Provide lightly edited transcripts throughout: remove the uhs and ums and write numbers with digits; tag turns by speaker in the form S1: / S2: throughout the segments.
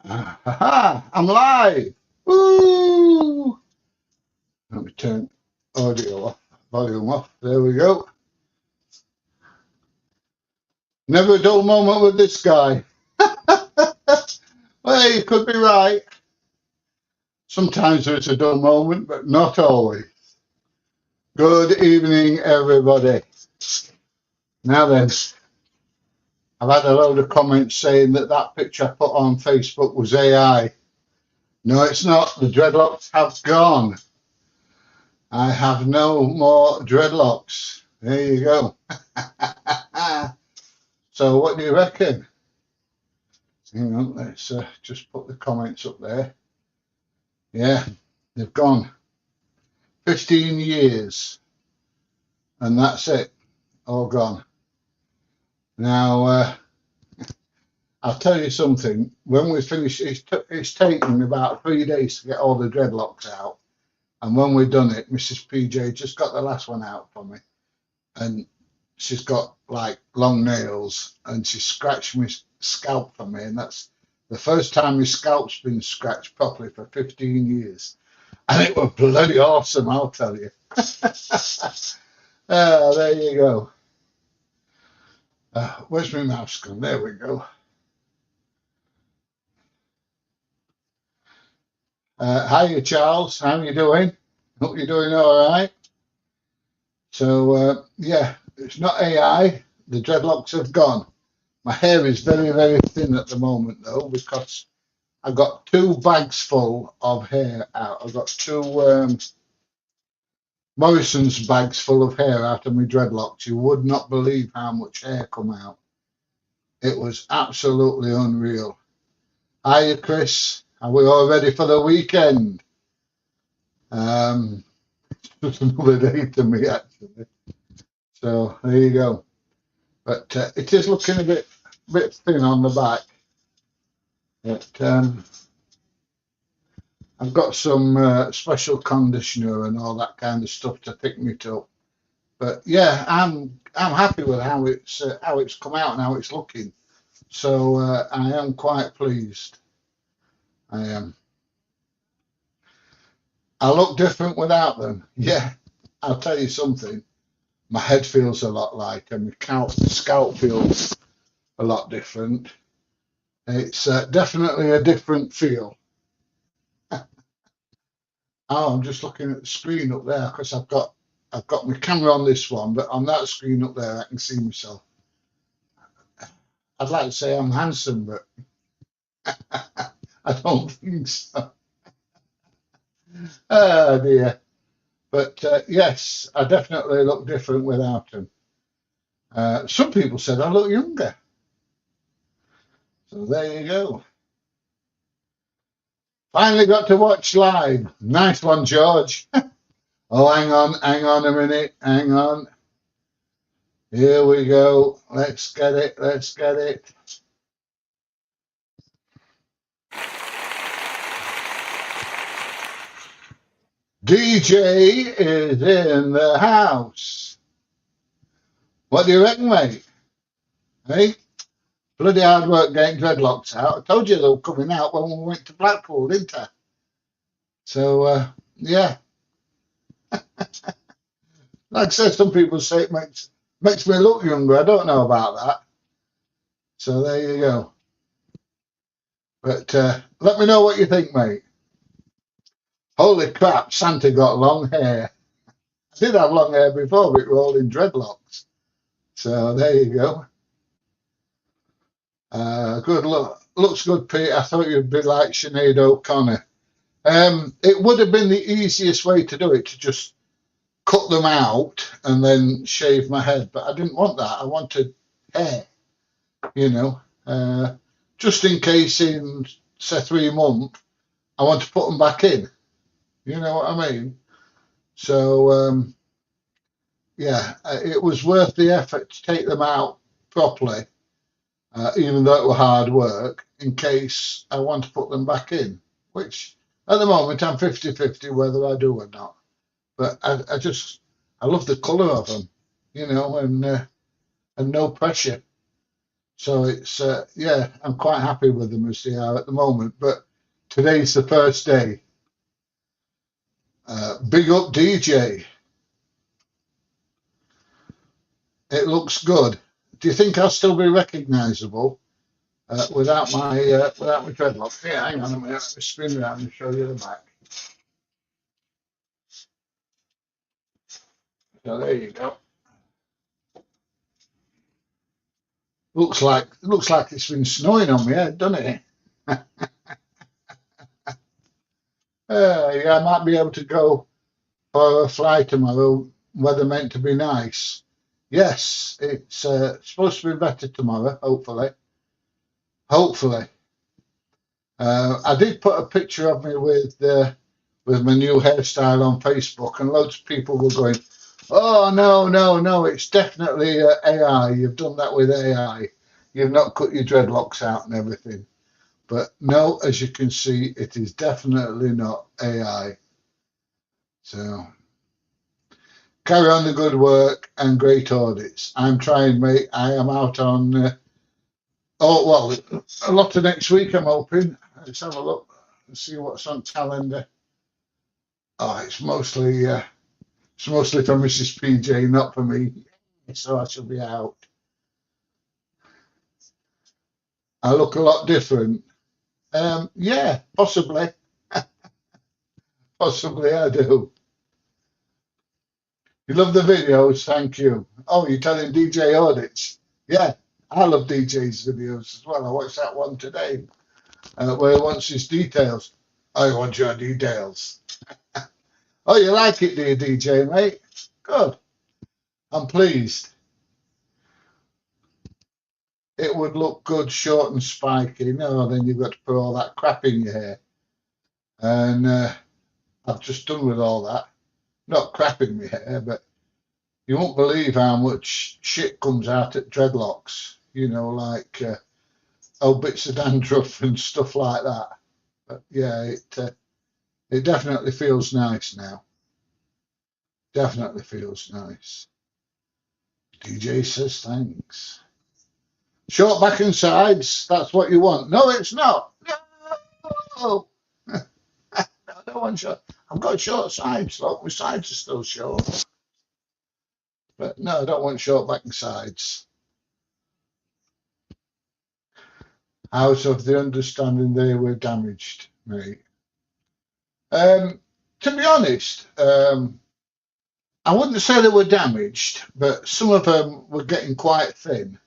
S1: I'm live. Woo! Let me turn audio off, volume off. There we go. Never a dull moment with this guy. Well, you could be right. Sometimes there's a dull moment, but not always. Good evening, everybody. Now then, I've had a load of comments saying that picture I put on Facebook was AI. No, it's not. The dreadlocks have gone. I have no more dreadlocks. There you go. So what do you reckon? Hang on, let's just put the comments up there. Yeah, they've gone. 15 years. And that's it. All gone. Now, I'll tell you something. When we finish, it's taken about 3 days to get all the dreadlocks out. And when we've done it, Mrs. PJ just got the last one out for me. And she's got like long nails and she scratched my scalp for me. And that's the first time my scalp's been scratched properly for 15 years. And it was bloody awesome, I'll tell you. There you go. Where's my mouse gone? There we go. Hiya, Charles. How are you doing? Hope you're doing all right. So, yeah, it's not AI. The dreadlocks have gone. My hair is very, very thin at the moment, though, because I've got 2 bags full of hair out. I've got 2 Morrison's bags full of hair out of my dreadlocks. You would not believe how much hair come out. It was absolutely unreal. Hiya, Chris. Are we all ready for the weekend? Just another day to me, actually. So there you go. But it is looking a bit thin on the back. But I've got some special conditioner and all that kind of stuff to thicken it up. But yeah, I'm happy with how it's come out and how it's looking. So I am quite pleased. I am. I look different without them. Yeah, I'll tell you something. My head feels a lot lighter. My scalp feels a lot different. It's definitely a different feel. Oh, I'm just looking at the screen up there because I've got my camera on this one, but on that screen up there I can see myself. I'd like to say I'm handsome, but I don't think so. Oh dear. But yes, I definitely look different without them. Some people said I look younger. So there you go. Finally got to watch live. Nice one, George. Oh, hang on a minute. Hang on. Here we go. Let's get it. Let's get it. DJ is in the house. What do you reckon, mate? Hey? Bloody hard work getting dreadlocks out. I told you they were coming out when we went to Blackpool, didn't I? So, yeah. Like I said, some people say it makes me look younger. I don't know about that. So there you go. But let me know what you think, mate. Holy crap, Santa got long hair. I did have long hair before, but it were all in dreadlocks. So there you go. Good look. Looks good, Pete. I thought you'd be like Sinead O'Connor. It would have been the easiest way to do it, to just cut them out and then shave my head. But I didn't want that. I wanted hair, you know, just in case in, say, 3 months, I want to put them back in. You know what I mean? So, yeah, it was worth the effort to take them out properly, even though it was hard work, in case I want to put them back in, which at the moment I'm 50-50 whether I do or not. But I love the colour of them, you know, and no pressure. So it's yeah, I'm quite happy with them as they are at the moment. But today's the first day. Big up DJ. It looks good. Do you think I'll still be recognisable without my dreadlocks? Yeah, hang on a minute. Let me spin around and show you the back. So there you go. Looks like it's been snowing on me head, doesn't it? Yeah, I might be able to go for a fly tomorrow. Weather meant to be nice. Yes, it's supposed to be better tomorrow. Hopefully, hopefully. I did put a picture of me with my new hairstyle on Facebook, and loads of people were going, "Oh no, no, no! It's definitely AI. You've done that with AI. You've not cut your dreadlocks out and everything." But no, as you can see, it is definitely not AI. So carry on the good work and great audits. I'm trying, mate. I am out on, oh, well, a lot of next week, I'm hoping. Let's have a look and see what's on calendar. Oh, it's mostly for Mrs. PJ, not for me. So I shall be out. I look a lot different. Yeah, possibly. Possibly I do. You love the videos, thank you. Oh, you're telling DJ audits. Yeah, I love DJ's videos as well. I watched that one today where he wants his details. I want your details. Oh, you like it, do you, DJ, mate? Good. I'm pleased. It would look good, short and spiky. No, then you've got to put all that crap in your hair. And I've just done with all that. Not crap in my hair, but you won't believe how much shit comes out at dreadlocks. You know, like old bits of dandruff and stuff like that. But yeah, it definitely feels nice now. Definitely feels nice. DJ says thanks. Short back and sides, that's what you want. No, it's not. No. I don't want short. I've got short sides, look, my sides are still short. But no, I don't want short back and sides. Out of the understanding they were damaged, mate. To be honest, I wouldn't say they were damaged, but some of them were getting quite thin.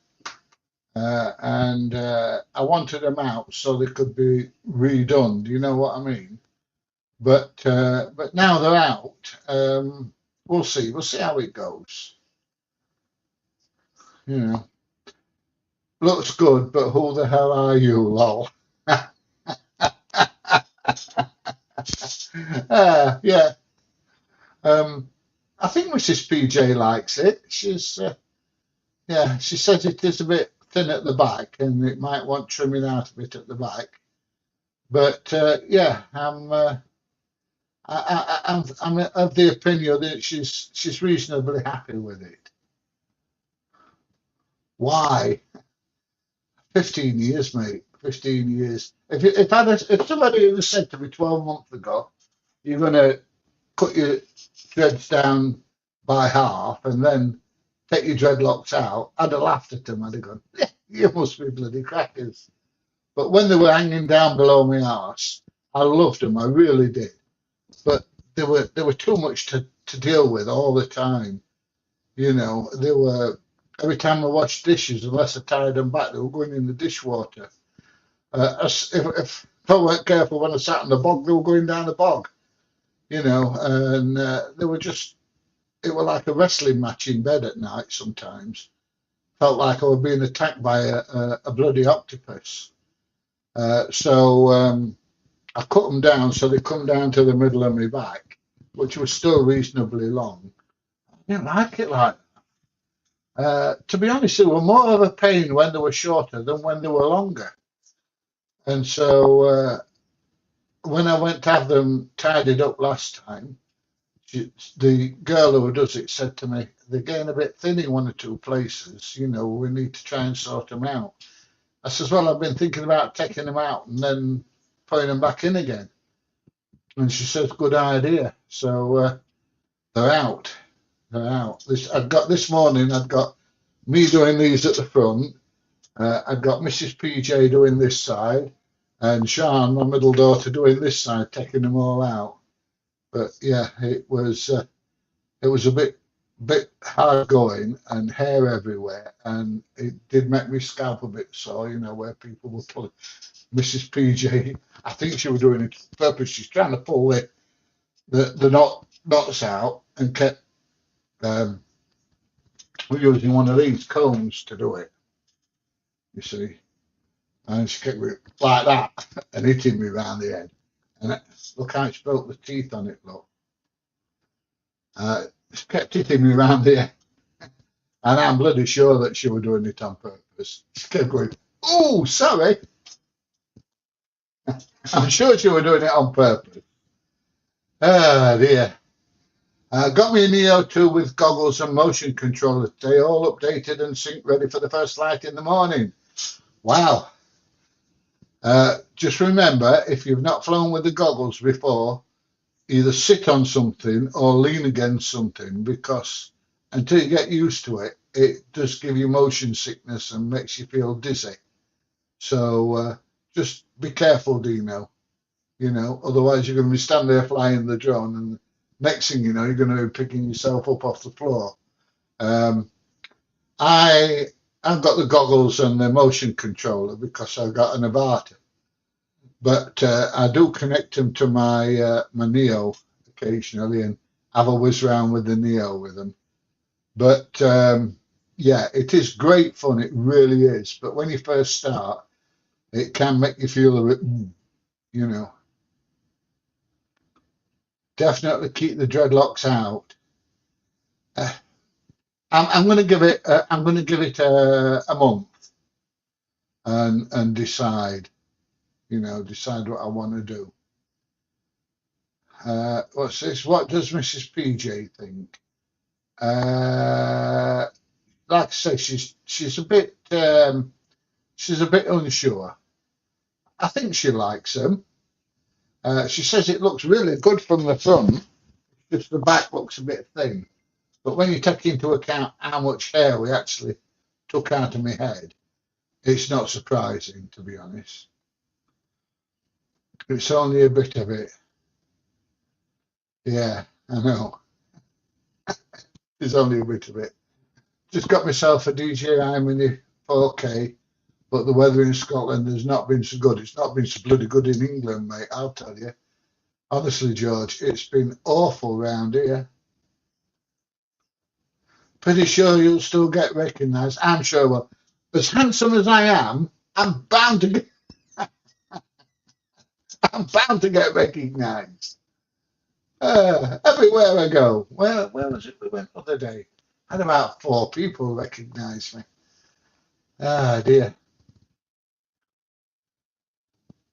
S1: And I wanted them out so they could be redone. Do you know what I mean? But now they're out. We'll see. We'll see how it goes. You know, looks good, but who the hell are you, lol? Yeah. I think Mrs. PJ likes it. Yeah, she says it is a bit thin at the back and it might want trimming out a bit at the back. But yeah, I'm of the opinion that she's reasonably happy with it. Why? 15 years, mate. 15 years. If somebody had said to me 12 months ago, you're going to cut your dreads down by half and then take your dreadlocks out, I'd have laughed at them. I'd have gone, yeah, you must be bloody crackers. But when they were hanging down below my arse, I loved them. I really did. But they were too much to deal with all the time. You know, they were every time I washed dishes, unless I tied them back, they were going in the dishwater. If I weren't careful when I sat in the bog, they were going down the bog. You know, and they were just it was like a wrestling match in bed at night sometimes. Felt like I was being attacked by a bloody octopus. So I cut them down so they come down to the middle of my back, which was still reasonably long. I didn't like it like that. To be honest, they were more of a pain when they were shorter than when they were longer. And so when I went to have them tidied up last time, the girl who does it said to me, they're getting a bit thin in one or two places. You know, we need to try and sort them out. I says, well, I've been thinking about taking them out and then putting them back in again. And she says, good idea. So they're out. They're out. I've got this morning, I've got me doing these at the front. I've got Mrs. PJ doing this side, and Sean, my middle daughter, doing this side, taking them all out. But yeah, it was a bit hard going and hair everywhere, and it did make me scalp a bit sore. You know, where people were pulling. Mrs. PJ, I think she was doing it on purpose. She's trying to pull the knots out and kept using one of these combs to do it. You see, and she kept it like that and hitting me round the head. And look how she broke the teeth on it. Look, she kept hitting me round the head, and I'm bloody sure that she was doing it on purpose. She kept going, "Oh, sorry." I'm sure she was doing it on purpose. Ah, dear. Got me a Neo 2 with goggles and motion controller today, all updated and sync ready for the first light in the morning. Wow. Just remember, if you've not flown with the goggles before, either sit on something or lean against something, because until you get used to it, it does give you motion sickness and makes you feel dizzy. So just be careful, Dino. You know, otherwise you're going to be standing there flying the drone, and next thing you know, you're going to be picking yourself up off the floor. I've got the goggles and the motion controller because I've got an Avata, but I do connect them to my Neo occasionally and have a whiz round with the Neo with them. But yeah, it is great fun. It really is. But when you first start, it can make you feel a bit, you know. Definitely keep the dreadlocks out. I'm going to give it. I'm going to give it a month and decide. You know, decide what I want to do. What's this? What does Mrs. PJ think? Like I say, she's a bit unsure. I think she likes them. She says it looks really good from the front. Just the back looks a bit thin. But when you take into account how much hair we actually took out of my head, it's not surprising, to be honest. It's only a bit of it. Yeah, I know. It's only a bit of it. Just got myself a DJI Mini 4K, but the weather in Scotland has not been so good. It's not been so bloody good in England, mate, I'll tell you. Honestly, George, it's been awful round here. Pretty sure you'll still get recognised. I'm sure. Well, as handsome as I am, I'm bound to get, I'm bound to get recognised. Everywhere I go. Where was it we went the other day? Had about 4 people recognise me. Ah, dear.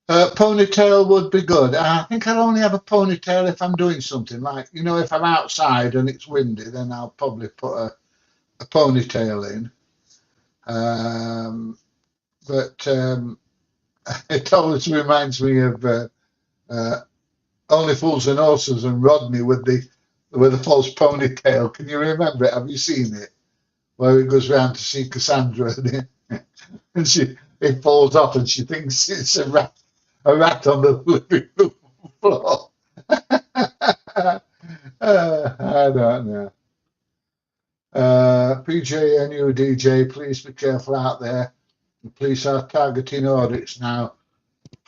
S1: Ponytail would be good. I think I'll only have a ponytail if I'm doing something. Like, you know, if I'm outside and it's windy, then I'll probably put a ponytail in. But it always reminds me of Only Fools and Horses and Rodney with the false ponytail. Can you remember it? Have you seen it? Where he goes round to see Cassandra and it falls off and she thinks it's a rat on the living room floor. I don't know. PJ and you, DJ, please be careful out there. The police are targeting audits now.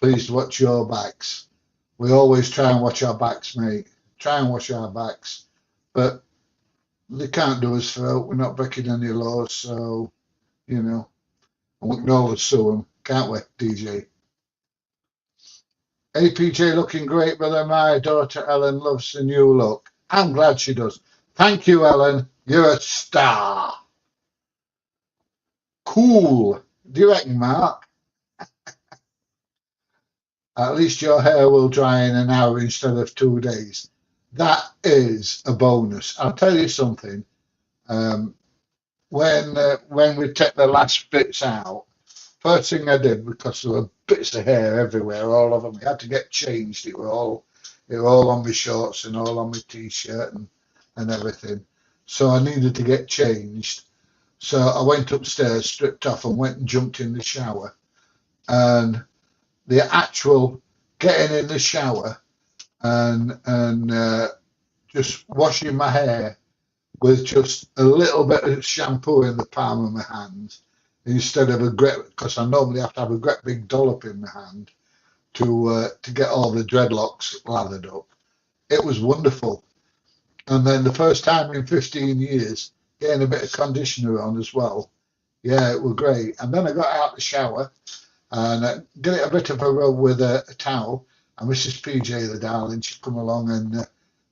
S1: Please watch your backs. We always try and watch our backs, mate. Try and watch our backs. But they can't do us for out. We're not breaking any laws, so, you know, we can always sue them, can't we, DJ? Hey, PJ, looking great, brother. My daughter Ellen loves the new look. I'm glad she does. Thank you, Ellen. You're a star. Cool. Do you reckon, Mark? At least your hair will dry in an hour instead of 2 days. That is a bonus. I'll tell you something. When we take the last bits out, First thing I did, because there were bits of hair everywhere, all over me, I had to get changed. It were all on my shorts and all on my t-shirt and everything. So I needed to get changed. So I went upstairs, stripped off, and went and jumped in the shower. And the actual getting in the shower and just washing my hair with just a little bit of shampoo in the palm of my hand instead of a great, because I normally have to have a great big dollop in my hand to get all the dreadlocks lathered up. It was wonderful. And then the first time in 15 years, getting a bit of conditioner on as well. Yeah, it was great. And then I got out the shower and did it a bit of a rub with a towel. And Mrs. PJ, the darling, she come along and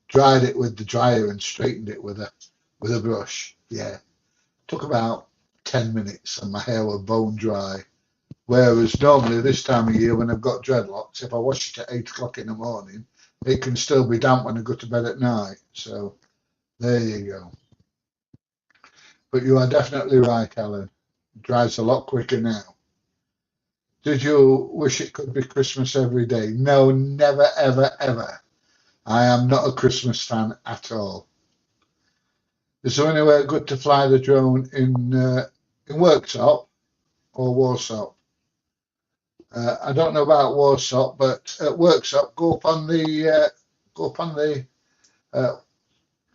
S1: dried it with the dryer and straightened it with a brush. Yeah, took about 10 minutes and my hair was bone dry. Whereas normally this time of year when I've got dreadlocks, if I wash it at 8 o'clock in the morning, it can still be damp when I go to bed at night. So there you go. But you are definitely right, Ellen. It dries a lot quicker now. Did you wish it could be Christmas every day? No, never, ever, ever. I am not a Christmas fan at all. Is there anywhere good to fly the drone in Worksop or Warsaw? I don't know about Warsaw, but at Worksop, go up on the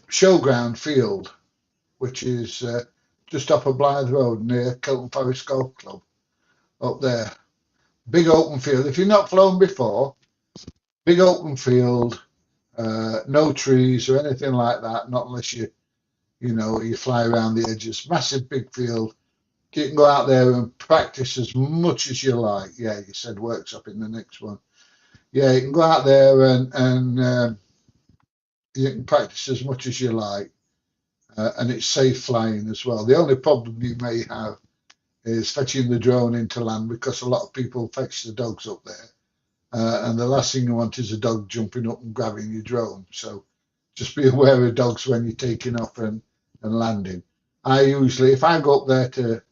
S1: showground field, which is just off of Blythe Road near Kilton Forest Golf Club. Up there, big open field. If you've not flown before, big open field, no trees or anything like that. Not unless you fly around the edges. Massive big field. You can go out there and practice as much as you like. Yeah, you said Worksop in the next one. Yeah, you can go out there and you can practice as much as you like. And it's safe flying as well. The only problem you may have is fetching the drone into land because a lot of people fetch the dogs up there. And the last thing you want is a dog jumping up and grabbing your drone. So just be aware of dogs when you're taking off and landing. I usually, if I go up there to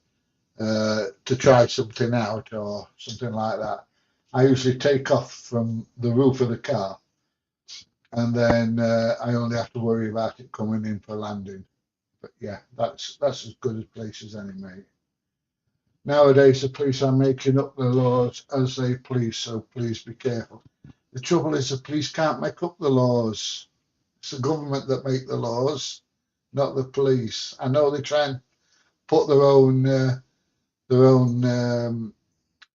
S1: try something out or something like that, I usually take off from the roof of the car, and then I only have to worry about it coming in for landing. But yeah, that's as good a place as any, mate. Nowadays, the police are making up the laws as they please, so please be careful. The trouble is the police can't make up the laws. It's the government that make the laws, not the police. I know they try and put their own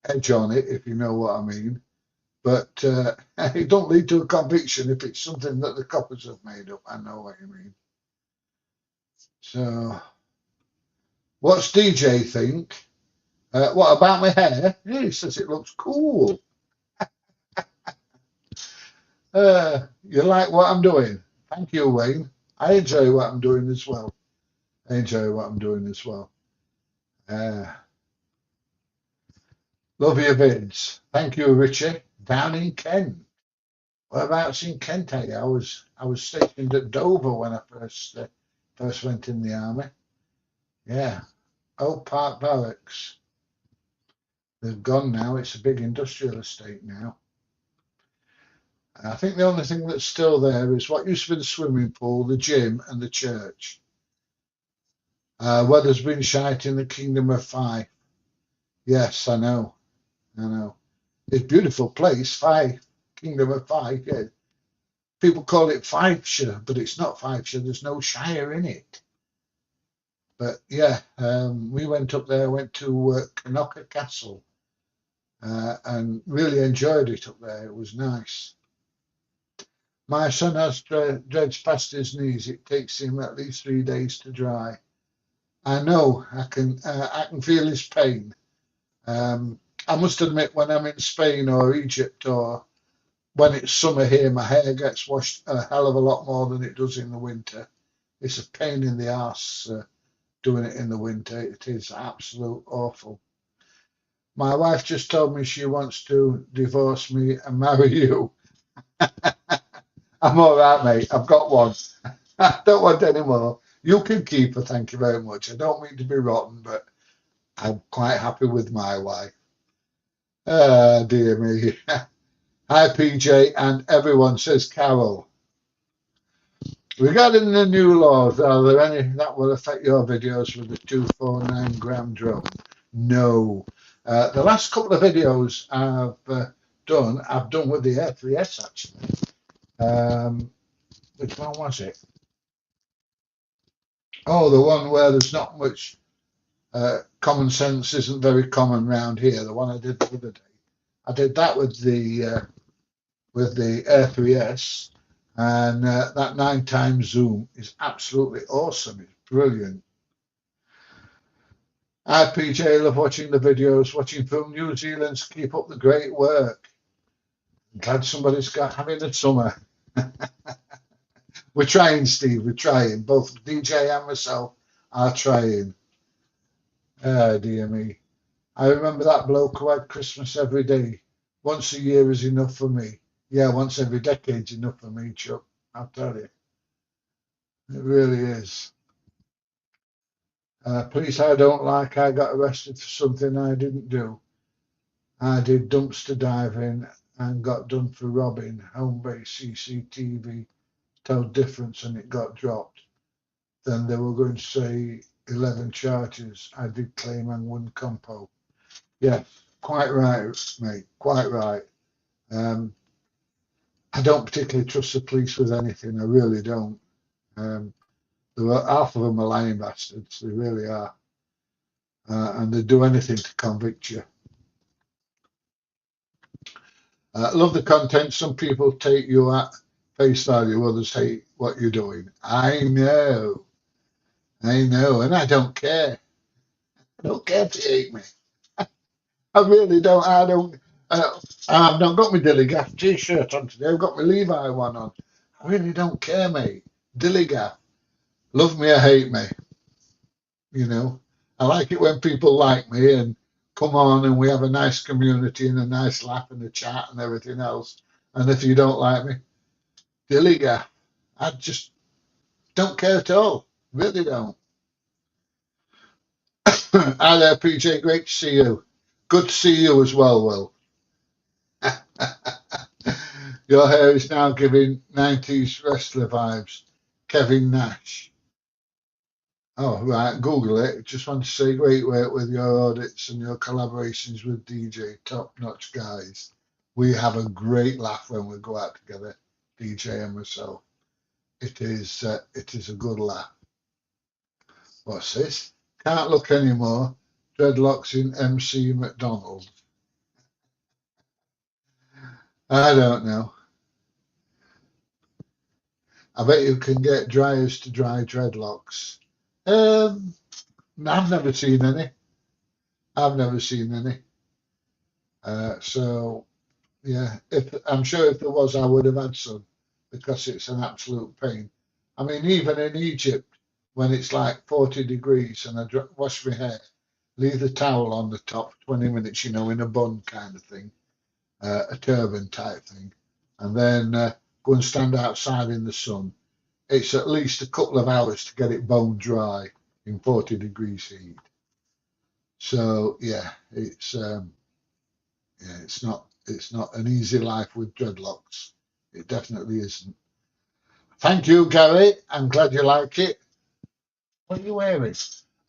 S1: edge on it, if you know what I mean. But it don't lead to a conviction if it's something that the coppers have made up. I know what you mean. So, what's DJ think? What about my hair? Yeah, he says it looks cool. You like what I'm doing? Thank you, Wayne. I enjoy what I'm doing as well. Love your vids. Thank you, Richie. Down in Kent. Whereabouts in Kent are you? I was stationed at Dover when I first went in the army. Yeah, Oak Park Barracks. They've gone now. It's a big industrial estate now. I think the only thing that's still there is what used to be the swimming pool, the gym, and the church. Weather's been shite in the Kingdom of Fife. Yes, I know. It's a beautiful place, Fife, Kingdom of Fife. Yeah. People call it Fifeshire, but it's not Fifeshire. There's no shire in it. But yeah, we went up there, went to Knocker Castle, and really enjoyed it up there. It was nice. My son has dreads past his knees. It takes him at least 3 days to dry. I know. I can feel his pain. I must admit, when I'm in Spain or Egypt or when it's summer here, my hair gets washed a hell of a lot more than it does in the winter. It's a pain in the arse doing it in the winter. It is absolute awful. My wife just told me she wants to divorce me and marry you. I'm all right, mate. I've got one. I don't want any more. You can keep her, thank you very much. I don't mean to be rotten, but I'm quite happy with my wife. Ah, dear me. Hi, PJ, and everyone, says Carol. Regarding the new laws, are there any that will affect your videos with the 249-gram drone? No. The last couple of videos I've done with the Air3S actually. Which one was it? Oh, the one where there's not much common sense isn't very common round here. The one I did the other day. I did that with the Air3S, and that 9x zoom is absolutely awesome. It's brilliant. Hi PJ, love watching the videos, watching from New Zealand. Keep up the great work. I'm glad somebody's having a summer. We're trying, Steve. We're trying. Both DJ and myself are trying. Ah, dear me. I remember that bloke who had Christmas every day. Once a year is enough for me. Yeah, once every decade's enough for me, Chuck. I'll tell you. It really is. Police I don't like, I got arrested for something I didn't do. I did dumpster diving and got done for robbing. Home-based CCTV told difference and it got dropped. Then they were going to say 11 charges. I did claim and won compo. Yeah, quite right, mate. Quite right. I don't particularly trust the police with anything. I really don't. Half of them are lying bastards. They really are. And they do anything to convict you. Love the content. Some people take you at face value, others hate what you're doing. I know, and I don't care. I don't care if you hate me. I really don't. I don't. I've not got my Dilly Gaff t-shirt on today. I've got my Levi one on. I really don't care, mate. Dilly Gaff. Love me or hate me. You know, I like it when people like me and come on and we have a nice community and a nice laugh and a chat and everything else. And if you don't like me, Dilly Gaff. I just don't care at all. Really don't. Hi there, PJ. Great to see you. Good to see you as well, Will. Your hair is now giving 90s wrestler vibes. Kevin Nash. Oh, right. Google it. Just want to say great work with your audits and your collaborations with DJ. Top notch guys. We have a great laugh when we go out together, DJ and myself. It is a good laugh. What's this? Can't look anymore. Dreadlocks in MC McDonald's. I don't know. I bet you can get dryers to dry dreadlocks. Um, I've never seen any. I've never seen any. So yeah, if I'm sure if there was, I would have had some because it's an absolute pain. I mean, even in Egypt, when it's like 40 degrees and I wash my hair, leave the towel on the top 20 minutes, you know, in a bun kind of thing, a turban type thing, and then go and stand outside in the sun. It's at least a couple of hours to get it bone dry in 40 degrees heat. So it's not an easy life with dreadlocks. It definitely isn't. Thank you, Gary. I'm glad you like it. What are you wearing?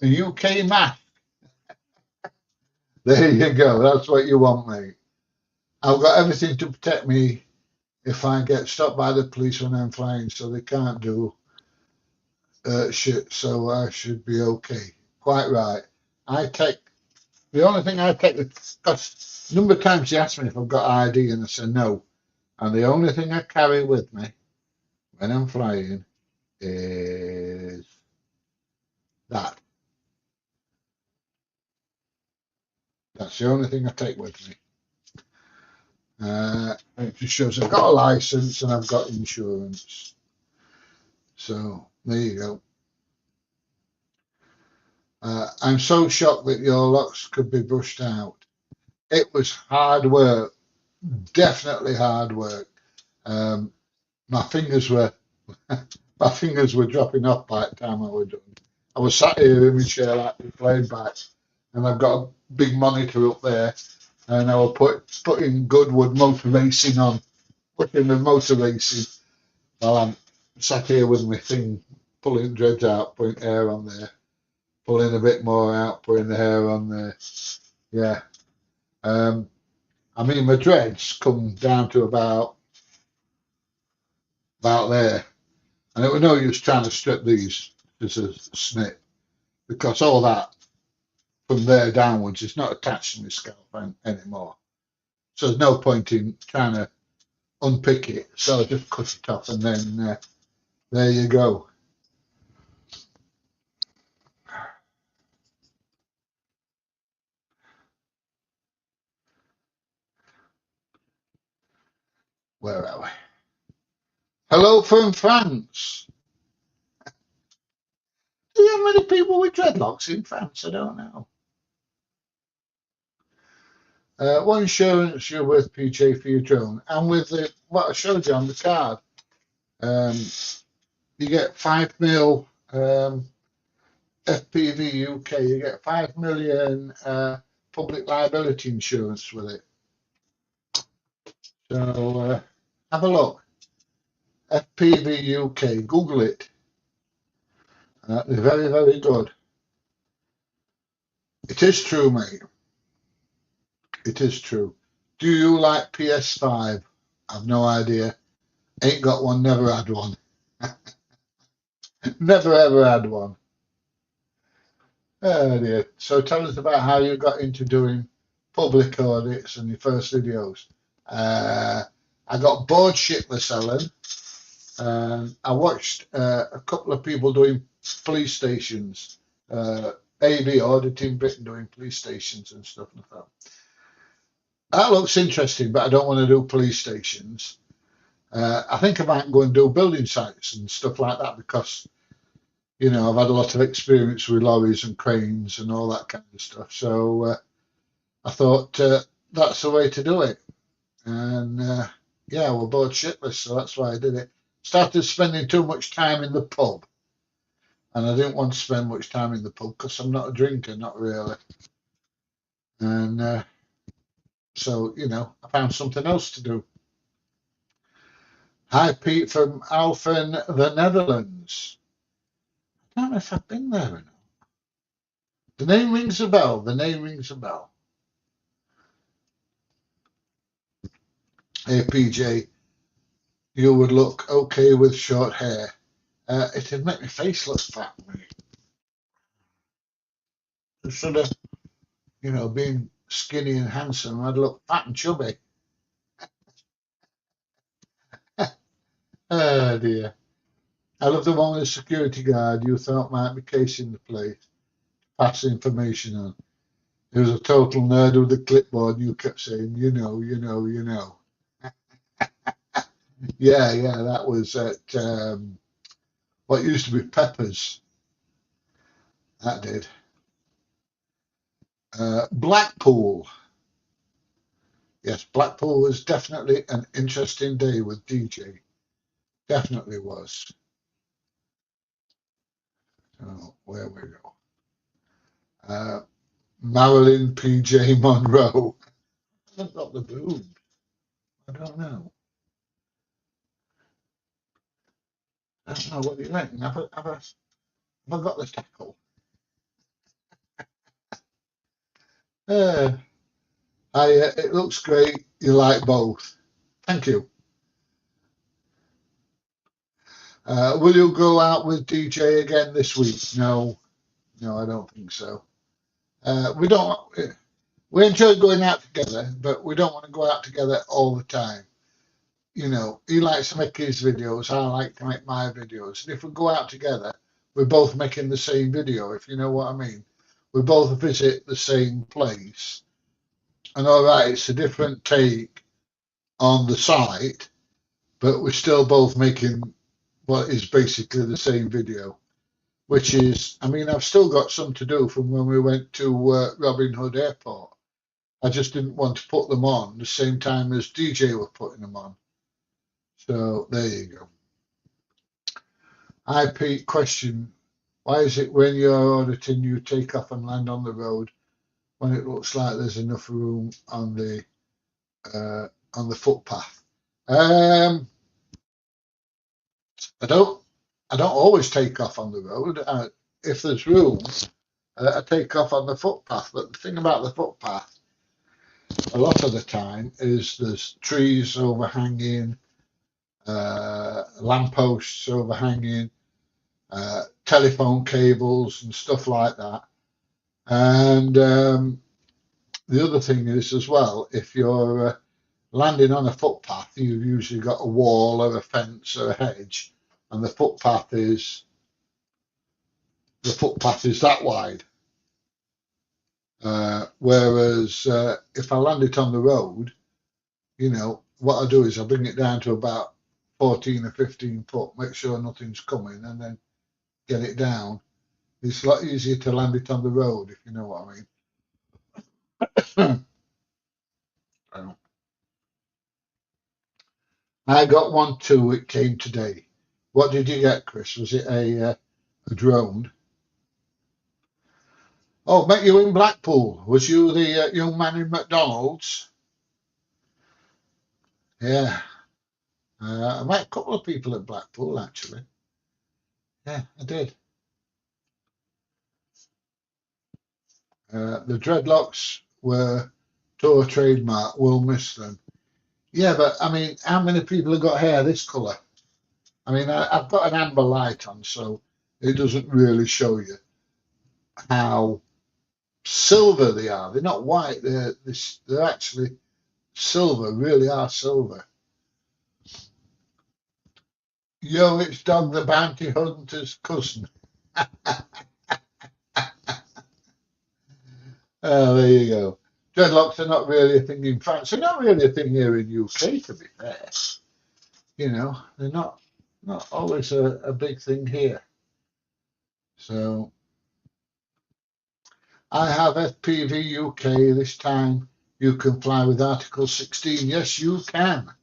S1: A UK mask. There you go. That's what you want, mate. I've got everything to protect me if I get stopped by the police when I'm flying, so they can't do shit. So I should be okay. Quite right. I take the only thing I take because a number of times they ask me if I've got ID, and I say no. And the only thing I carry with me when I'm flying is that. That's the only thing I take with me. It just shows I've got a license and I've got insurance. So there you go. I'm so shocked that your locks could be brushed out. It was hard work, definitely hard work. Um, my fingers were my fingers were dropping off by the time I was done. I was sat here in my chair like playing back, and I've got a big monitor up there, and I will putting Goodwood motor racing on, putting the motor racing while I'm sat here with my thing, pulling dreads out, putting hair on there, pulling a bit more out, putting the hair on there. Yeah. I mean, my dreads come down to about there, and it was no use trying to strip these as a snip because all that from there downwards is not attached to my scalp anymore. So there's no point in trying to unpick it. So I just cut it off, and then there you go. Where are we? Hello from France. Do you have many people with dreadlocks in France? I don't know. What insurance you're with, PJ, for your drone? And with what I showed you on the card, you get 5 mil FPV UK. You get 5 million public liability insurance with it. So have a look. FPV UK. Google it. They're very, very good. It is true, mate. It is true. Do you like PS5? I've no idea. Ain't got one, never had one. Never ever had one. Oh dear. So tell us about how you got into doing public audits and your first videos. I got bored shitless, Ellen. I watched a couple of people doing police stations, AV auditing Britain doing police stations and stuff like that. That looks interesting, but I don't want to do police stations. I think I might go and do building sites and stuff like that because, you know, I've had a lot of experience with lorries and cranes and all that kind of stuff. So I thought that's the way to do it. And yeah, we're both shitless, so that's why I did it. Started spending too much time in the pub. And I didn't want to spend much time in the pub because I'm not a drinker, not really. And so, you know, I found something else to do. Hi, Pete from Alphen, the Netherlands. I don't know if I've been there or not. The name rings a bell. The name rings a bell. Hey, PJ, you would look okay with short hair. It'd make my face look fat. Instead of, you know, being skinny and handsome, I'd look fat and chubby. Oh, dear. I love the one with the security guard you thought might be casing the place, pass information on. He was a total nerd with a clipboard, and you kept saying, you know, you know, you know. Yeah, that was at what used to be Peppers. That did. Blackpool. Yes, Blackpool was definitely an interesting day with DJ. Definitely was. Oh, where we go. Marilyn PJ Monroe. I've got the boobs. I don't know. I don't know. What do you reckon? Have I got the tackle? Uh, it looks great. You like both. Thank you. Will you go out with DJ again this week? No, I don't think so. We don't. We enjoy going out together, but we don't want to go out together all the time. You know, he likes to make his videos. I like to make my videos. And if we go out together, we're both making the same video, if you know what I mean. We both visit the same place. And all right, it's a different take on the site, but we're still both making what is basically the same video, which is, I mean, I've still got some to do from when we went to Robin Hood Airport. I just didn't want to put them on the same time as DJ was putting them on. So there you go. Hi, Pete. Question. Why is it when you're auditing, you take off and land on the road when it looks like there's enough room on the footpath. I don't always take off on the road. If there's room, I take off on the footpath. But the thing about the footpath, a lot of the time, is there's trees overhanging, lampposts overhanging, telephone cables and stuff like that. And the other thing is as well, if you're landing on a footpath, you've usually got a wall or a fence or a hedge, and the footpath is that wide. Whereas if I land it on the road, what I do is I bring it down to about 14 or 15 foot, make sure nothing's coming, and then get it down. It's a lot easier to land it on the road, if you know what I mean. I got one too. It came today. What did you get, Chris? Was it a drone? Oh, met you in Blackpool. Was you the young man in McDonald's? Yeah. I met a couple of people at Blackpool, actually. Yeah, I did. The dreadlocks were tour trademark. We'll miss them. Yeah, but I mean, how many people have got hair this colour? I mean, I've got an amber light on, so it doesn't really show you how silver they are. They're not white. They're actually silver. Really are silver. Yo, it's Dog the Bounty Hunter's cousin. Oh, there you go. Dreadlocks are not really a thing in France. They're not really a thing here in UK, to be fair. They're not always a big thing here. So I have FPV UK this time. You can fly with Article 16. Yes, you can.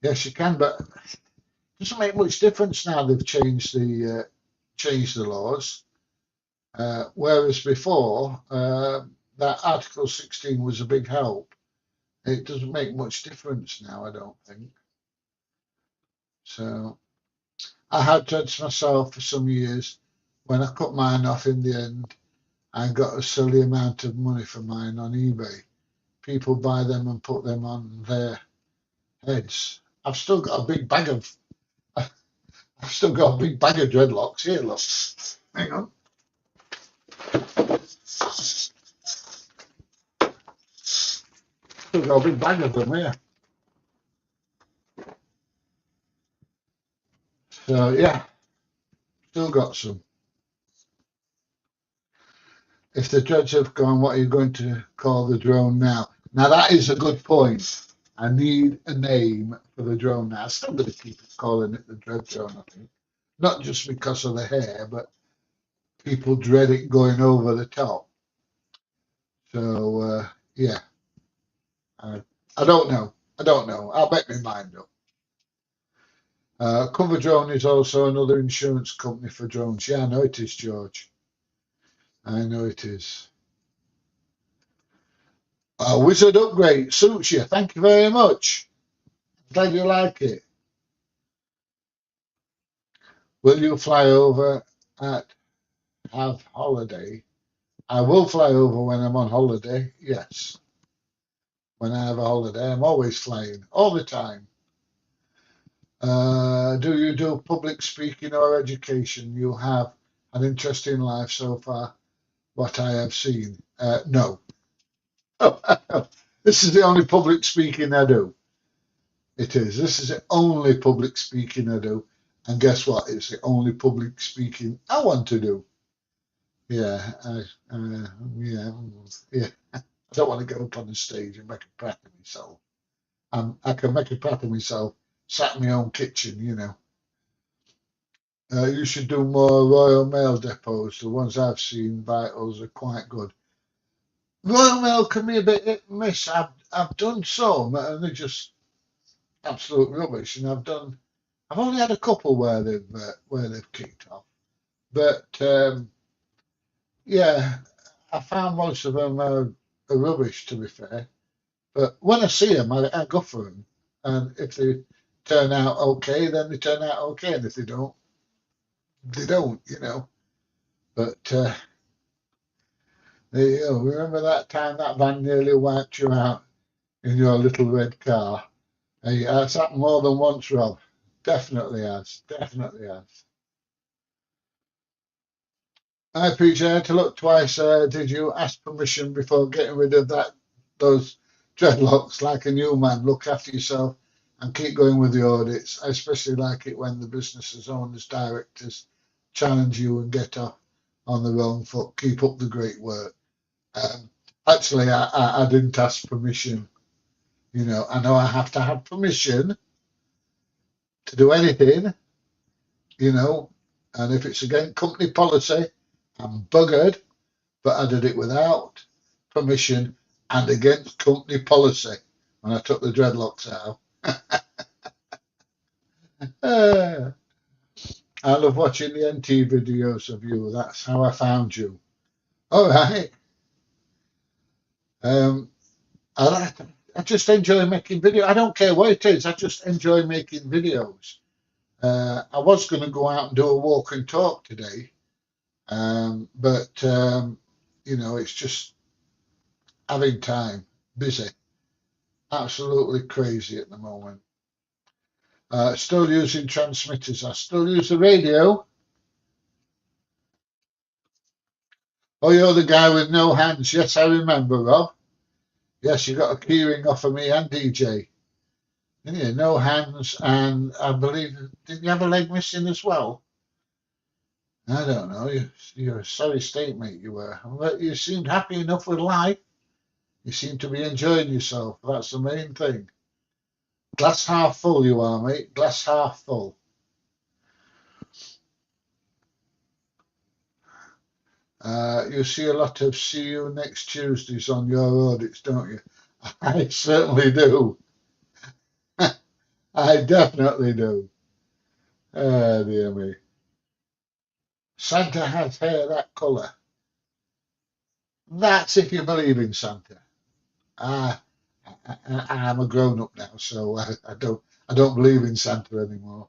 S1: Yes, you can. But it doesn't make much difference now. They've changed the laws. Whereas before, that Article 16 was a big help. It doesn't make much difference now, I don't think. So I had dreads myself for some years. When I cut mine off in the end, I got a silly amount of money for mine on eBay. People buy them and put them on their heads. I've still got a big bag of dreadlocks here. Look, hang on. Still got a big bag of them here. So yeah, still got some. If the dreads have gone, what are you going to call the drone now? Now that is a good point. I need a name for the drone now. I'm still going to keep calling it the dread drone, I think. Not just because of the hair, but people dread it going over the top. So yeah, I don't know. I'll make my mind up. Cover Drone is also another insurance company for drones. Yeah, I know it is, George. I know it is. Wizard upgrade suits you. Thank you very much. Glad you like it. Will you fly over at have holiday? I will fly over when I'm on holiday. Yes. When I have a holiday, I'm always flying, all the time. Do you do public speaking or education? You have an interesting life so far, what I have seen. No. This is the only public speaking I do. It is. This is the only public speaking I do. And guess what? It's the only public speaking I want to do. Yeah, yeah, yeah. I don't want to get up on the stage and make a prat of myself. I can make a prat of myself sat in my own kitchen. You should do more Royal Mail depots. The ones I've seen, Vitals, are quite good. Royal Mail can be a bit hit and miss. I've done some, and they're just absolute rubbish. And I've only had a couple where they've kicked off. But yeah, I found most of them are rubbish, to be fair. But when I see them, I go for them. And if they turn out okay, then they turn out okay. And if they don't, they don't, you know. But there you go. Remember that time that van nearly wiped you out in your little red car? Hey, that's happened more than once, Rob. Definitely has. Definitely has. I appreciate it. To look twice. Did you ask permission before getting rid of those dreadlocks like a new man? Look after yourself and keep going with the audits. I especially like it when the business's owners, directors challenge you and get off on the wrong foot. Keep up the great work. Um, actually, I didn't ask permission. You know, I know I have to have permission to do anything, you know, and if it's against company policy, I'm buggered, but I did it without permission and against company policy when I took the dreadlocks out. Uh, I love watching the NT videos of you. That's how I found you. All right. Um, I like. I just enjoy making videos. I don't care what it is. I just enjoy making videos. I was going to go out and do a walk and talk today, but you know, it's just having time, busy, absolutely crazy at the moment. Still using transmitters. I still use the radio. Oh, you're the guy with no hands. Yes, I remember, Rob. Yes, you got a keyring off of me and DJ. Didn't you? No hands, and I believe, did you have a leg missing as well? I don't know. You're a sorry state, mate, you were. But you seemed happy enough with life. You seem to be enjoying yourself. That's the main thing. Glass half full, you are, mate. Glass half full. You see a lot of see you next Tuesdays on your audits, don't you? I certainly do. I definitely do. Dear me. Santa has hair that colour. That's if you believe in Santa. I, I'm a grown up now, so I don't believe in Santa anymore.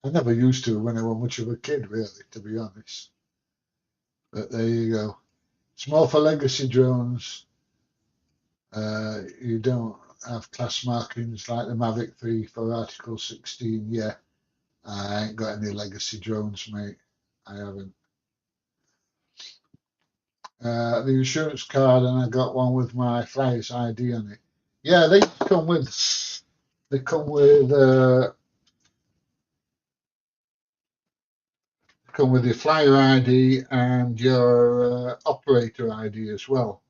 S1: I never used to when I was much of a kid, really, to be honest. But there you go. It's more for legacy drones. You don't have class markings like the Mavic 3 for Article 16. Yeah, I ain't got any legacy drones, mate. I haven't. The insurance card, and I got one with my flyer's ID on it. Yeah, they come with your flyer ID and your operator ID as well.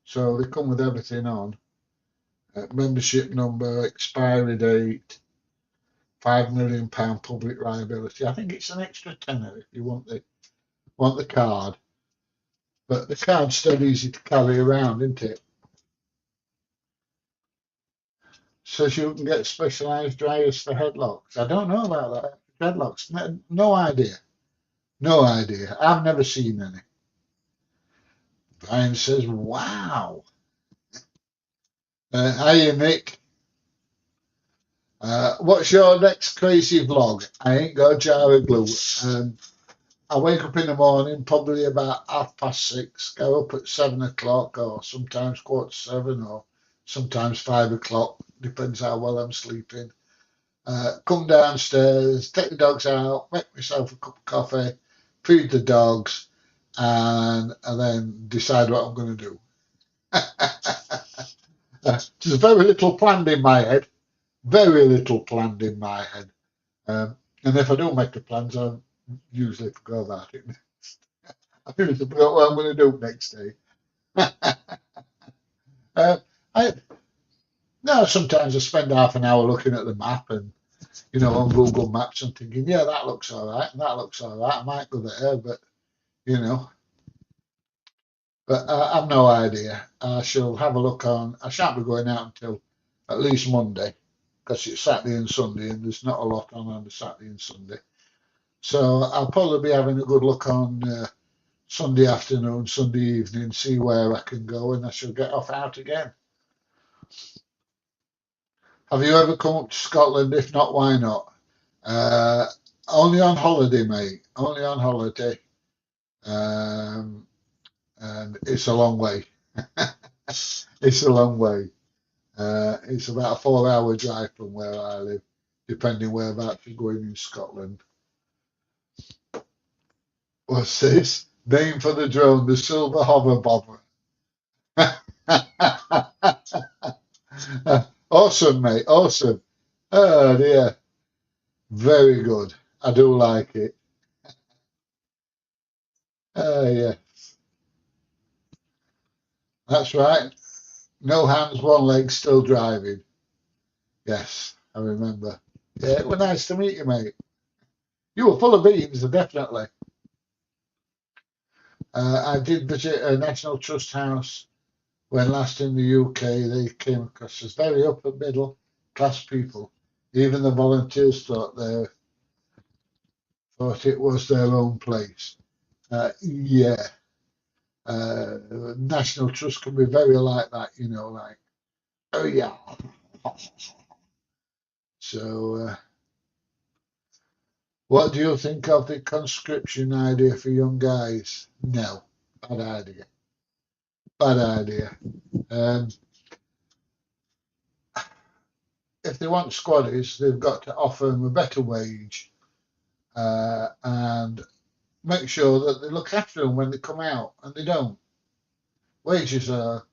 S1: So they come with everything on. Membership number, expiry date, £5 million public liability. I think it's an extra tenner if you want the card. But the card's still easy to carry around, isn't it? Says you can get specialised dryers for headlocks. I don't know about that. Dreadlocks, no idea. No idea. I've never seen any. Brian says, wow. Hiya, Nick. What's your next crazy vlog? I ain't got a jar of glue. I wake up in the morning, probably about 6:30, go up at 7 o'clock, or sometimes 7:15, or sometimes 5 o'clock, depends how well I'm sleeping. Come downstairs, take the dogs out, make myself a cup of coffee, feed the dogs, and then decide what I'm going to do. There's very little planned in my head. Very little planned in my head. And if I don't make the plans, I usually forget about it. I usually forget what I'm going to do next day. uh, I no, sometimes I spend half an hour looking at the map and on Google Maps and thinking, yeah, that looks all right, and that looks all right. I might go there, but you know, but I've no idea. I shall have a look on. I shan't be going out until at least Monday because it's Saturday and Sunday, and there's not a lot on the Saturday and Sunday. So I'll probably be having a good look on Sunday afternoon, Sunday evening, see where I can go, and I shall get off out again. Have you ever come up to Scotland? If not, why not? Uh, Only on holiday, mate. Only on holiday. Um, and it's a long way. It's a long way. It's about a 4 hour drive from where I live, depending whereabouts you're going in Scotland. What's this? Name for the drone, the Silver Hover Bobber. Awesome, mate. Awesome. Oh dear. Very good. I do like it. Yeah, that's right. No hands, one leg, still driving. Yes, I remember. Yeah, it was nice to meet you, mate. You were full of beans, definitely. I did visit a National Trust house when last in the UK. They came across as very upper middle class people. Even the volunteers thought it was their own place. Yeah, National Trust can be very like that, like, oh yeah. So, what do you think of the conscription idea for young guys? No, bad idea. Bad idea. Um, if they want squaddies, they've got to offer them a better wage and make sure that they look after them when they come out, and they don't. Wages are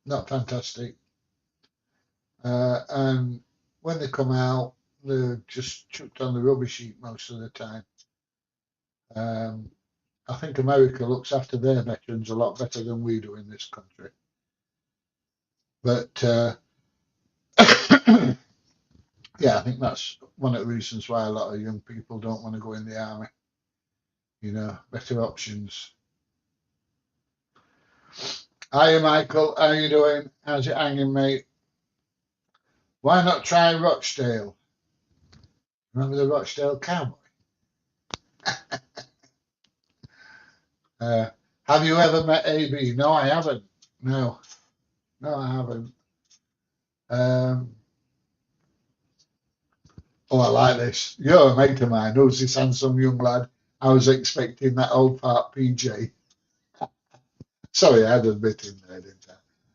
S1: not fantastic, and when they come out, they're just chucked on the rubbish heap most of the time. I think America looks after their veterans a lot better than we do in this country. But yeah, I think that's one of the reasons why a lot of young people don't want to go in the army. Better options. Hiya, Michael. How you doing? How's it hanging, mate? Why not try Rochdale? Remember the Rochdale cowboy? Have you ever met AB? No, I haven't. No, no, I haven't. Um, oh, I like this. You're a mate of mine. Who's this handsome young lad? I was expecting that old part PJ. Sorry, I had a bit in there, didn't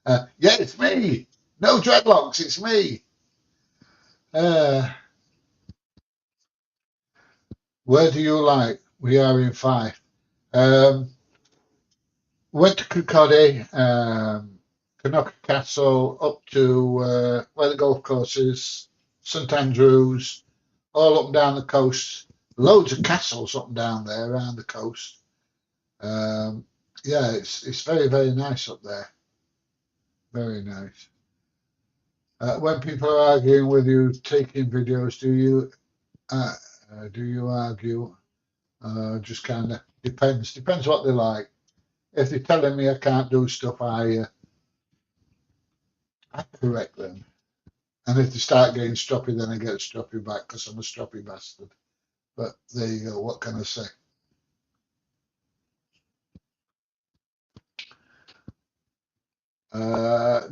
S1: I? Yeah, it's me. No dreadlocks, it's me. Uh, where do you like? We are in Fife. Um, Went to Kirkcaldy, Knocker Castle, up to where the golf course is, St Andrews, all up and down the coast. Loads of castles up and down there around the coast. Um, yeah, it's very, very nice up there. Very nice. When people are arguing with you, taking videos, uh, do you argue? Just kind of depends. Depends what they like. If they're telling me I can't do stuff, I correct them. And if they start getting stroppy, then I get stroppy back because I'm a stroppy bastard. But there you go. What can I say?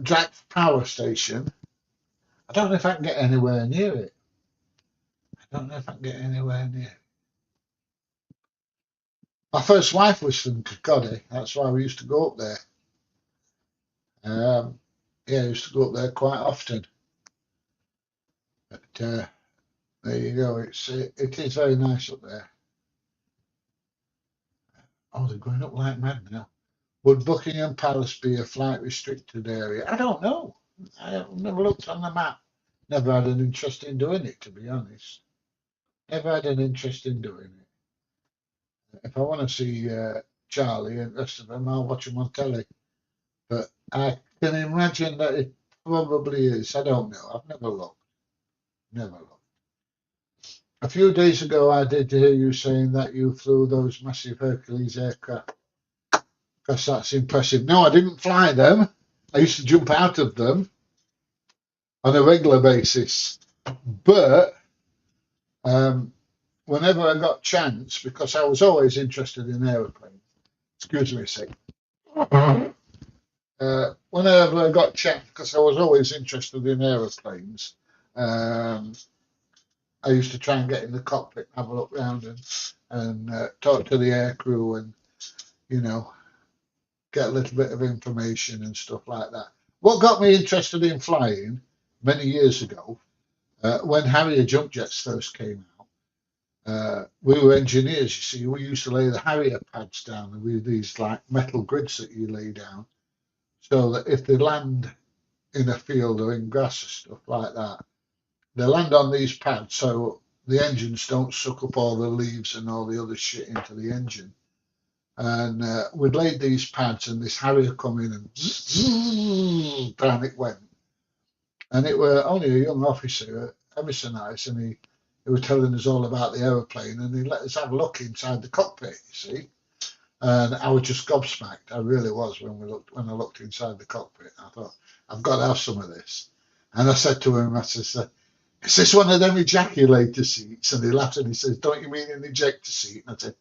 S1: Drax Power Station. I don't know if I can get anywhere near it. I don't know if I can get anywhere near it. My first wife was from Kirkcaldy. That's why we used to go up there. Yeah, I used to go up there quite often. But there you go. It is very nice up there. Oh, they're going up like mad now. Would Buckingham Palace be a flight restricted area? I don't know. I've never looked on the map. Never had an interest in doing it, to be honest. Never had an interest in doing it. If I want to see Charlie and the rest of them, I'll watch them on telly. But I can imagine that it probably is. I don't know. I've never looked. Never looked. A few days ago, I did hear you saying that you flew those massive Hercules aircraft. Because that's impressive. No, I didn't fly them. I used to jump out of them on a regular basis. But um, whenever I got chance, because I was always interested in aeroplanes. Excuse me a sec. Whenever I got chance, because I was always interested in aeroplanes, um, I used to try and get in the cockpit, have a look round, and talk to the air crew, and you know, get a little bit of information and stuff like that. What got me interested in flying many years ago, when Harrier jump jets first came out, we were engineers, you see. We used to lay the Harrier pads down with these like metal grids that you lay down, so that if they land in a field or in grass or stuff like that, they land on these pads so the engines don't suck up all the leaves and all the other shit into the engine. And we'd laid these pads, and this Harrier come in and zzz, down it went. And it were only a young officer, ever so nice, and he was telling us all about the aeroplane, and he let us have a look inside the cockpit, you see. And I was just gobsmacked. I really was when I looked inside the cockpit. I thought, I've got to have some of this. And I said to him, I said, is this one of them ejaculator seats? And he laughed and he says, don't you mean an ejector seat? And I said,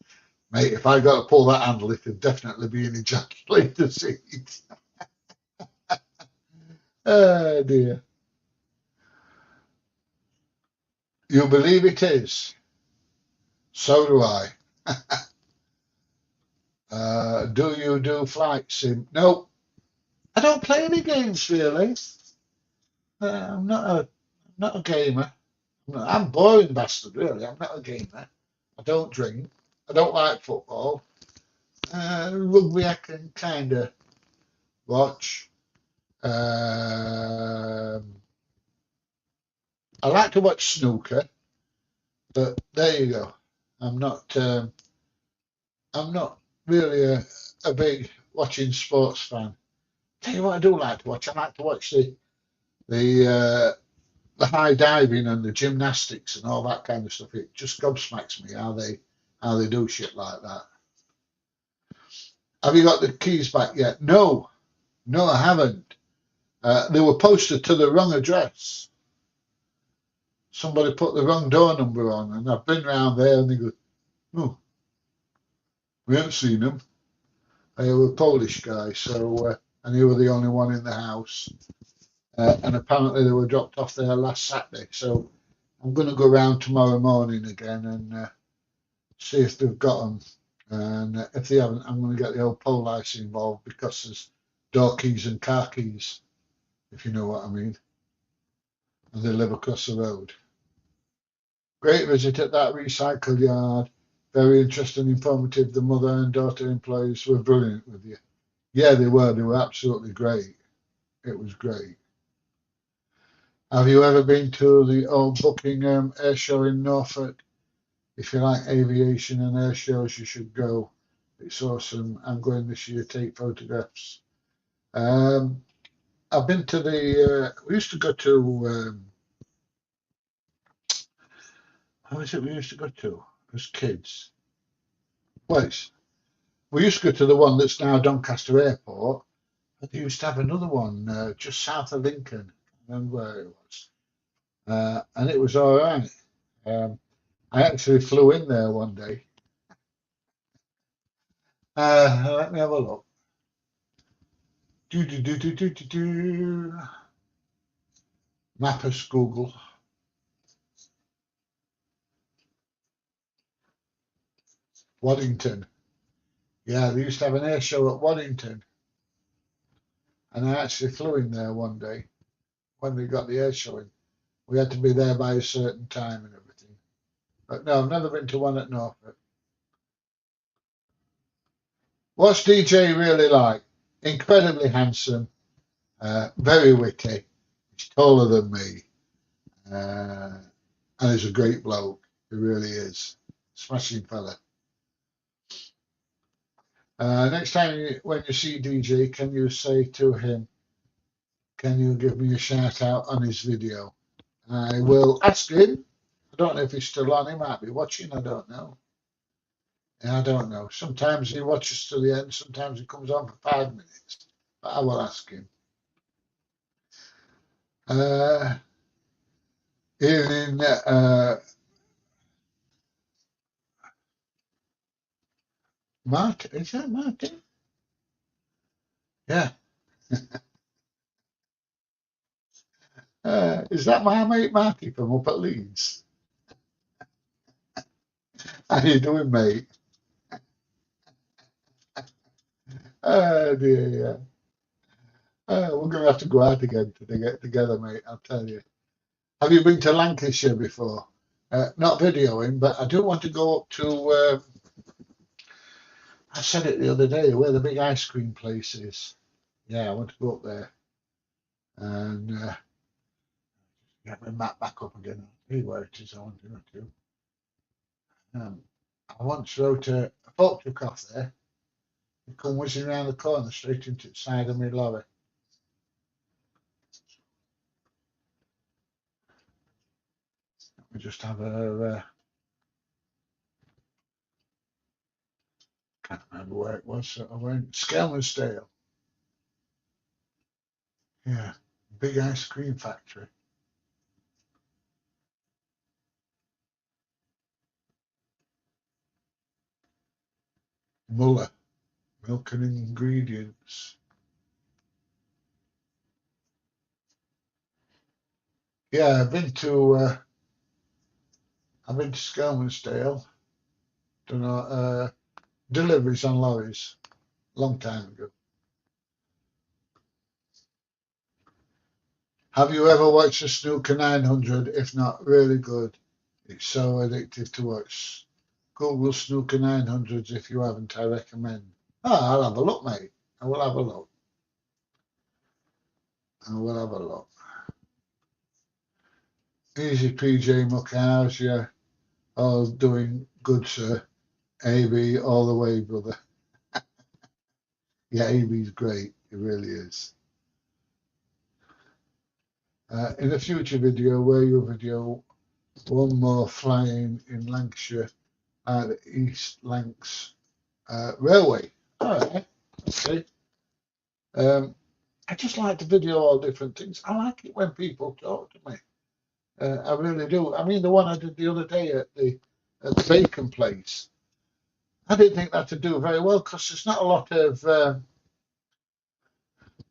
S1: mate, if I got to pull that handle, it could definitely be an ejaculator seat. Oh dear. You believe it is? So do I. Do you do flight sim? No, I don't play any games really. I'm not a gamer. I'm a boring bastard, really. I'm not a gamer. I don't drink. I don't like football. Rugby I can kind of watch. I like to watch snooker, but there you go. I'm not. I'm not really a big watching sports fan. Tell you what, I do like to watch. I like to watch the high diving and the gymnastics and all that kind of stuff. It just gobsmacks me how they do shit like that. Have you got the keys back yet? No, no, I haven't. They were posted to the wrong address. Somebody put the wrong door number on, and I've been round there, and they go, "Oh, we haven't seen them." They were a Polish guy, so and they were the only one in the house. And apparently they were dropped off there last Saturday. So I'm going to go round tomorrow morning again and see if they've got them. And if they haven't, I'm going to get the old police involved, because there's door keys and car keys, if you know what I mean. And they live across the road. Great visit at that recycle yard. Very interesting, informative. The mother and daughter employees were brilliant with you. Yeah, they were. They were absolutely great. It was great. Have you ever been to the old Buckingham Air Show in Norfolk? If you like aviation and air shows, you should go. It's awesome. I'm going this year. Take photographs. Um, I've been to we used to go to, how is it we used to go to as kids? Place. We used to go to the one that's now Doncaster Airport, but they used to have another one just south of Lincoln. I remember where it was. And it was all right. Um, I actually flew in there one day. Let me have a look. Do, do, do, do, do, do, do. Mappers Google. Waddington. Yeah, they used to have an air show at Waddington. And I actually flew in there one day when they got the air show in. We had to be there by a certain time and everything. But no, I've never been to one at Norfolk. What's DJ really like? Incredibly handsome, very witty. He's taller than me, and he's a great bloke. He really is. Smashing fella. Next time when you see DJ, can you say to him, can you give me a shout out on his video? I will ask him. I don't know if he's still on. He might be watching. I don't know. I don't know. Sometimes he watches to the end. Sometimes he comes on for 5 minutes. But I will ask him. Evening, Martin, is that Martin? Yeah. Is that my mate Marty from up at Leeds? How you doing, mate? Dear, yeah. We're going to have to go out again to get together, mate, I'll tell you. Have you been to Lancashire before? Not videoing, but I do want to go up to, I said it the other day, where the big ice cream place is. Yeah, I want to go up there and get my map back up again. I'll tell you where it is I want to go to. I once wrote a folk took off there. You come whizzing around the corner straight into the side of my lorry. We just have a, can't remember where it was. So I went Skelmersdale. Yeah, big ice cream factory. Muller, milk and ingredients. Yeah, I've been to Skelmersdale. Done deliveries on lorries, long time ago. Have you ever watched a Snooker 900? If not, really good. It's so addictive to watch. Google Snooker 900s if you haven't, I recommend. Oh, I'll have a look, mate. I will have a look. I will have a look. Easy PJ Muckhouse, yeah. All doing good, sir. AB all the way, brother. Yeah, AB's great. It really is. In a future video, where your video, one more flying in Lancashire at the East Lancs Railway. All right. Okay. I just like to video all different things. I like it when people talk to me. I really do. I mean, the one I did the other day at the bacon place. I didn't think that to do very well because there's not a lot of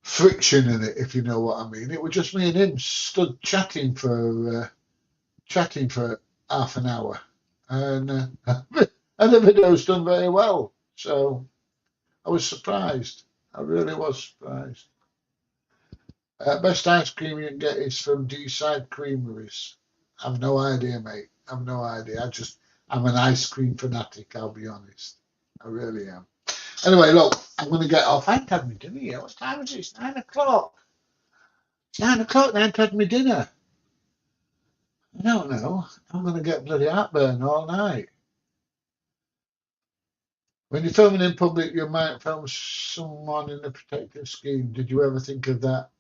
S1: friction in it, if you know what I mean. It was just me and him stood chatting for half an hour, and and the video's done very well. So I was surprised. I really was surprised. Best ice cream you can get is from D-side Creameries. I've no idea, mate. I've no idea. I'm an ice cream fanatic, I'll be honest. I really am. Anyway, look, I'm going to get off. I ain't had my dinner yet. What time is it? It's 9 o'clock. It's 9 o'clock and I ain't had my dinner. I don't know. I'm going to get bloody heartburn all night. When you're filming in public, you might film someone in a protective scheme. Did you ever think of that?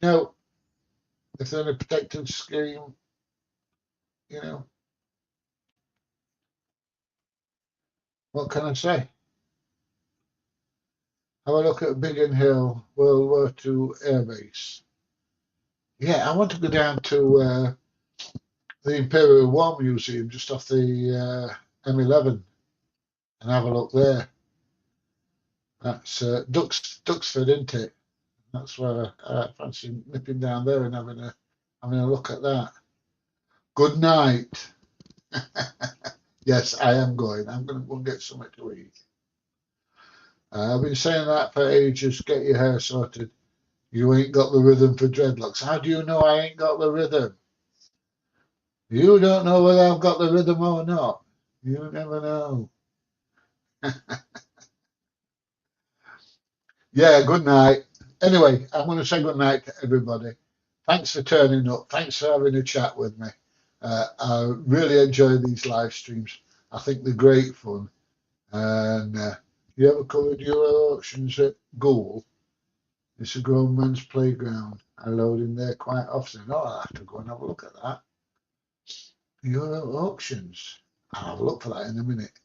S1: No. If they're in a protective scheme, you know, what can I say? Have a look at Biggin Hill, World War II Air Base. Yeah, I want to go down to the Imperial War Museum just off the M11 and have a look there. That's Duxford, isn't it? That's where I fancy nipping down there and having a look at that. Good night. Yes, I am going. I'm going to go and get something to eat. I've been saying that for ages. Get your hair sorted. You ain't got the rhythm for dreadlocks. How do you know I ain't got the rhythm? You don't know whether I've got the rhythm or not. You never know. Yeah, good night. Anyway, I'm going to say good night to everybody. Thanks for turning up. Thanks for having a chat with me. I really enjoy these live streams. I think they're great fun. And you ever covered Euro auctions at Goole? It's a grown man's playground. I load in there quite often. Oh, I'll have to go and have a look at that. Euro auctions. I'll have a look for that in a minute.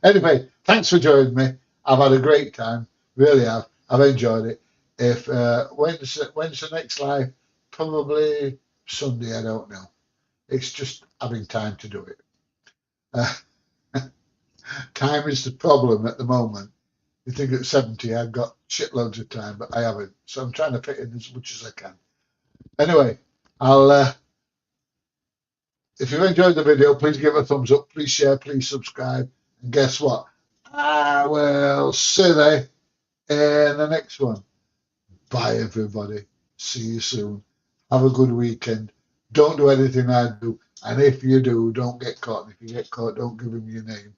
S1: Anyway, thanks for joining me. I've had a great time. Really have. I've enjoyed it. If when's the next live? Probably Sunday. I don't know. It's just having time to do it. Time is the problem at the moment. You think at 70 I've got shitloads of time, but I haven't. So I'm trying to fit in as much as I can. Anyway, I'll if you've enjoyed the video, please give it a thumbs up, please share, please subscribe. And guess what? I will see you in the next one. Bye, everybody. See you soon. Have a good weekend. Don't do anything I do. And if you do, don't get caught. And if you get caught, don't give him your name.